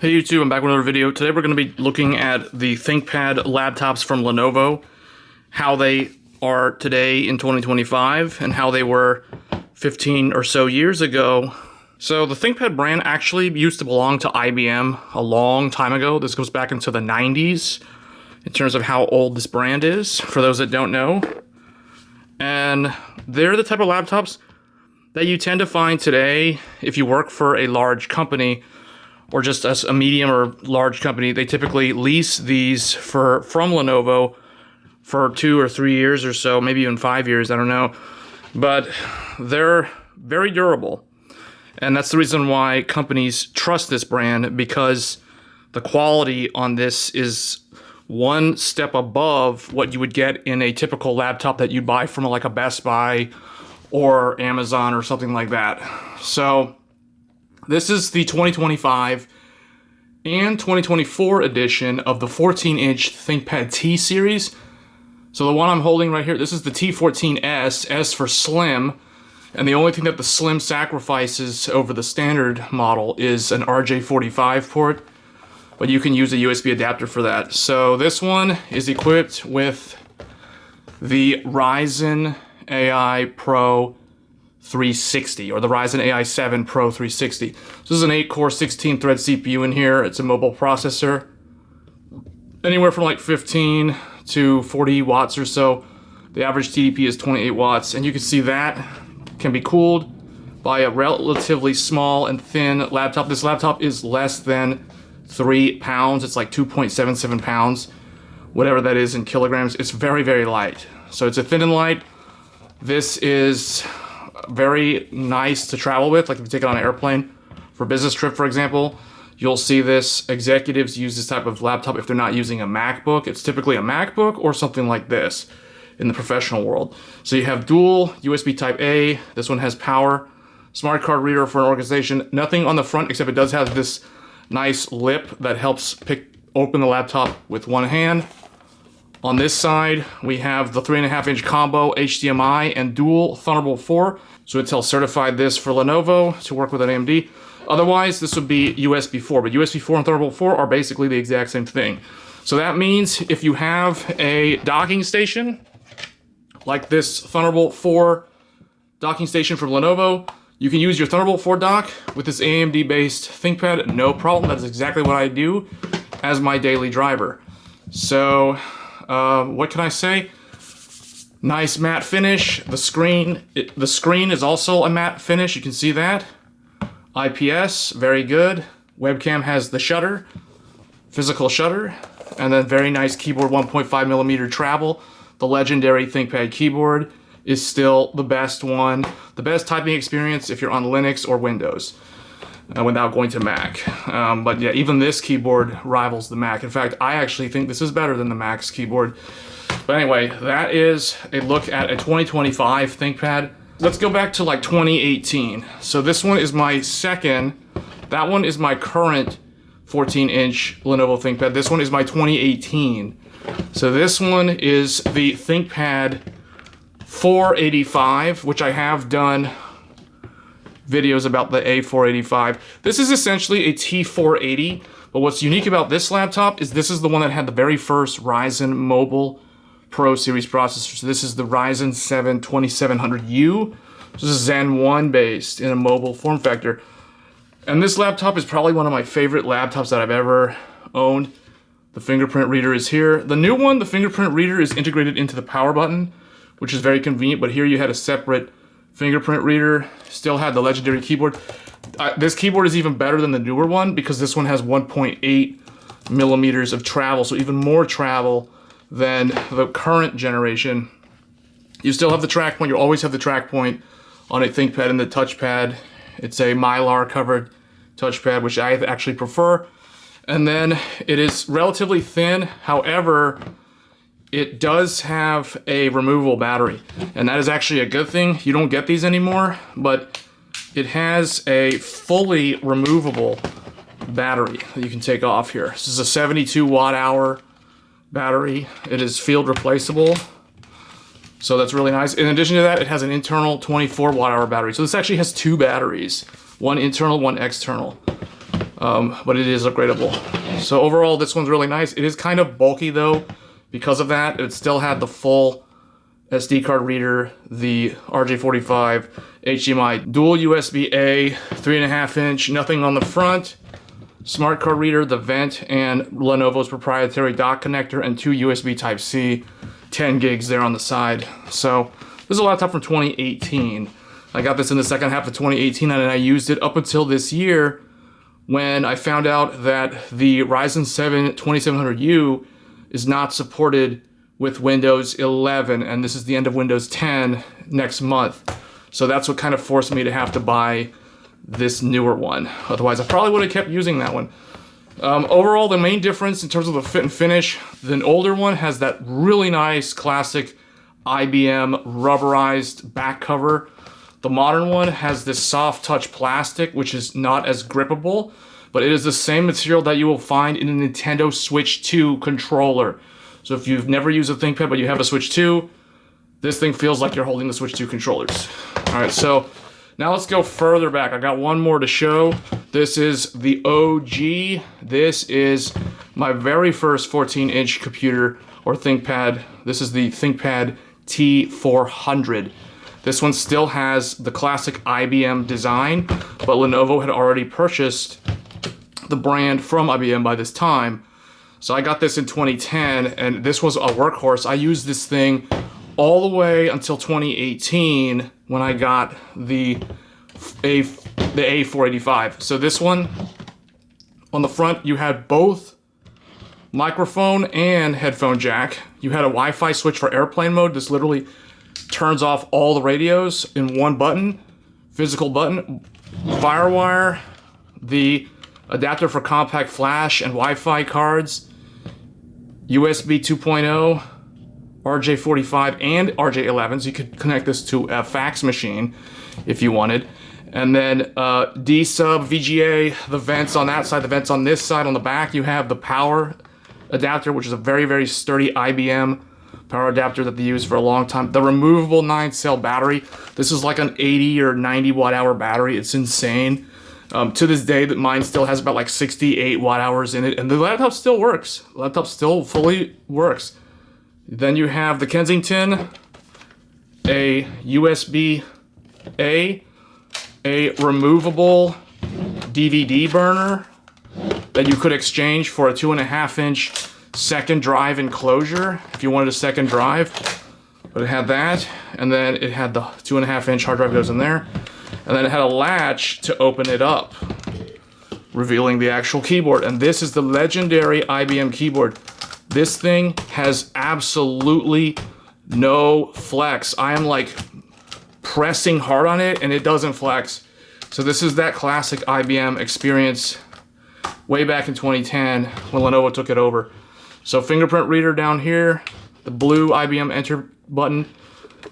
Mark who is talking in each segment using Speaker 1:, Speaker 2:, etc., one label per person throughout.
Speaker 1: Hey YouTube, I'm back with another video. Today we're going to be looking at the ThinkPad laptops from Lenovo, how they are today in 2025, and how they were 15 or so years ago. So the ThinkPad brand actually used to belong to IBM a long time ago. This goes back into the 90s in terms of how old this brand is, for those that don't know. And they're the type of laptops that you tend to find today if you work for a large company or just as a medium or large company. They typically lease these from Lenovo for 2 or 3 years or so, maybe even 5 years, I don't know. But they're very durable. And that's the reason why companies trust this brand, because the quality on this is one step above what you would get in a typical laptop that you'd buy from like a Best Buy or Amazon or something like that. So this is the 2025 and 2024 edition of the 14-inch ThinkPad T series. So the one I'm holding right here, this is the T14s, S for slim, and the only thing that the slim sacrifices over the standard model is an RJ45 port, but you can use a USB adapter for that. So this one is equipped with the Ryzen AI Pro 360, or the Ryzen AI 7 Pro 360. This is an 8-core, 16-thread CPU in here. It's a mobile processor, anywhere from like 15 to 40 watts or so. The average TDP is 28 watts, and you can see that can be cooled by a relatively small and thin laptop. This laptop is less than 3 pounds. It's like 2.77 pounds, whatever that is in kilograms. It's very, very light. So it's a thin and light. This is very nice to travel with, like if you take it on an airplane for a business trip, for example. You'll see this. Executives use this type of laptop if they're not using a MacBook. It's typically a MacBook or something like this in the professional world. So you have dual USB Type A. This one has power, smart card reader for an organization. Nothing on the front except it does have this nice lip that helps open the laptop with one hand. On this side, we have the 3.5-inch combo HDMI and dual Thunderbolt 4. So Intel certified this for Lenovo to work with an AMD. Otherwise, this would be USB 4, but USB 4 and Thunderbolt 4 are basically the exact same thing. So that means if you have a docking station, like this Thunderbolt 4 docking station from Lenovo, you can use your Thunderbolt 4 dock with this AMD-based ThinkPad, no problem. That's exactly what I do as my daily driver. So what can I say? Nice matte finish. The screen is also a matte finish. You can see that. IPS, very good. Webcam has the shutter, physical shutter, and then very nice keyboard, 1.5mm travel. The legendary ThinkPad keyboard is still the best one. The best typing experience if you're on Linux or Windows without going to Mac. But yeah, even this keyboard rivals the Mac. In fact, I actually think this is better than the Mac's keyboard. But anyway, that is a look at a 2025 ThinkPad. Let's go back to like 2018. So this one is my second. That one is my current 14-inch Lenovo ThinkPad. This one is my 2018. So this one is the ThinkPad 485, which I have done videos about the A485. This is essentially a T480, but what's unique about this laptop is this is the one that had the very first Ryzen Mobile Pro Series processor. So this is the Ryzen 7 2700U. This is Zen 1 based in a mobile form factor. And this laptop is probably one of my favorite laptops that I've ever owned. The fingerprint reader is here. The new one, the fingerprint reader is integrated into the power button, which is very convenient, but here you had a separate fingerprint reader. Still had the legendary keyboard. This keyboard is even better than the newer one because this one has 1.8mm of travel, so even more travel than the current generation. You still have the track point. You always have the track point on a ThinkPad and the touchpad. It's a Mylar covered touchpad, which I actually prefer. And then it is relatively thin. However, it does have a removable battery, and that is actually a good thing. You don't get these anymore, but it has a fully removable battery that you can take off here. This is a 72 watt-hour battery. It is field replaceable, so that's really nice. In addition to that, it has an internal 24 watt-hour battery. So this actually has two batteries, one internal, one external. but it is upgradable. So overall, this one's really nice. It is kind of bulky though. Because of that, it still had the full SD card reader, the RJ45, HDMI, dual USB-A, 3.5 inch, nothing on the front, smart card reader, the vent, and Lenovo's proprietary dock connector, and 2 USB Type-C, 10 gigs there on the side. So this is a laptop from 2018. I got this in the second half of 2018, and I used it up until this year when I found out that the Ryzen 7 2700U is not supported with Windows 11, and this is the end of Windows 10 next month. So that's what kind of forced me to have to buy this newer one. Otherwise, I probably would have kept using that one. Overall, the main difference in terms of the fit and finish, the older one has that really nice classic IBM rubberized back cover. The modern one has this soft touch plastic, which is not as grippable, but it is the same material that you will find in a Nintendo Switch 2 controller. So if you've never used a ThinkPad but you have a Switch 2, this thing feels like you're holding the Switch 2 controllers. All right, so now let's go further back. I got one more to show. This is the OG. This is my very first 14-inch computer or ThinkPad. This is the ThinkPad T400. This one still has the classic IBM design, but Lenovo had already purchased the brand from IBM by this time. So I got this in 2010, and this was a workhorse. I used this thing all the way until 2018 when I got the A485. So this one, on the front, you had both microphone and headphone jack. You had a Wi-Fi switch for airplane mode. This literally turns off all the radios in one button, physical button. Firewire, the adapter for compact flash and Wi-Fi cards, USB 2.0, RJ45 and RJ11, so you could connect this to a fax machine if you wanted. And then D-sub, VGA, the vents on that side, the vents on this side. On the back, you have the power adapter, which is a very, very sturdy IBM power adapter that they used for a long time. The removable 9-cell battery. This is like an 80 or 90 watt hour battery. It's insane. To this day, that mine still has about like 68 watt hours in it, and the laptop still works. The laptop still fully works. Then you have the Kensington, a USB-A, a removable DVD burner that you could exchange for a 2.5-inch second drive enclosure if you wanted a second drive. But it had that, and then it had the 2.5-inch hard drive goes in there. And then it had a latch to open it up, revealing the actual keyboard. And this is the legendary IBM keyboard. This thing has absolutely no flex. I am like pressing hard on it and it doesn't flex. So this is that classic IBM experience way back in 2010 when Lenovo took it over. So fingerprint reader down here, the blue IBM enter button,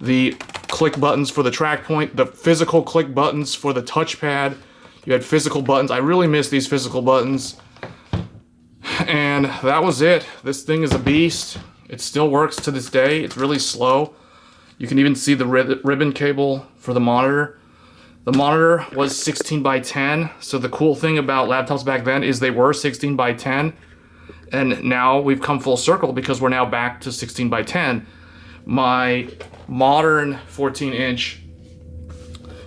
Speaker 1: the click buttons for the track point, the physical click buttons for the touchpad. You had physical buttons. I really miss these physical buttons. And that was it. This thing is a beast. It still works to this day. It's really slow. You can even see the ribbon cable for the monitor. The monitor was 16 by 10. So the cool thing about laptops back then is they were 16 by 10. And now we've come full circle because we're now back to 16 by 10. My modern 14-inch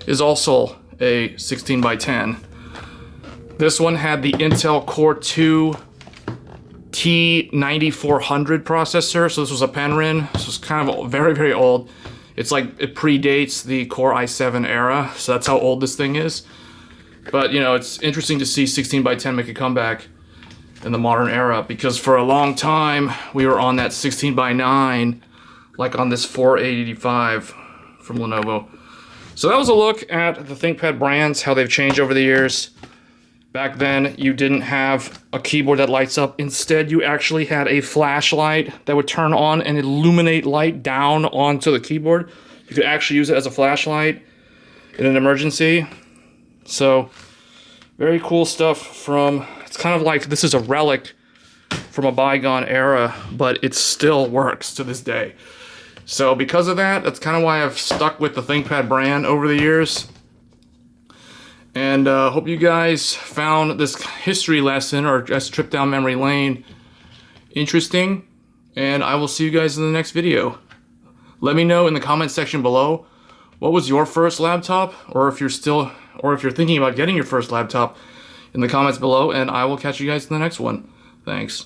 Speaker 1: is also a 16 by 10. This one had the Intel Core 2 T9400 processor. So this was a Penryn. This was kind of very, very old. It's like it predates the Core i7 era. So that's how old this thing is. But you know, it's interesting to see 16 by 10 make a comeback in the modern era, because for a long time we were on that 16 by 9, like on this 485 from Lenovo. So that was a look at the ThinkPad brands, how they've changed over the years. Back then, you didn't have a keyboard that lights up. Instead, you actually had a flashlight that would turn on and illuminate light down onto the keyboard. You could actually use it as a flashlight in an emergency. So, very cool stuff from, it's kind of like this is a relic from a bygone era, but it still works to this day. So because of that, that's kind of why I've stuck with the ThinkPad brand over the years. And hope you guys found this history lesson, or just trip down memory lane, interesting. And I will see you guys in the next video. Let me know in the comment section below, what was your first laptop, or if you're thinking about getting your first laptop, in the comments below, and I will catch you guys in the next one. Thanks.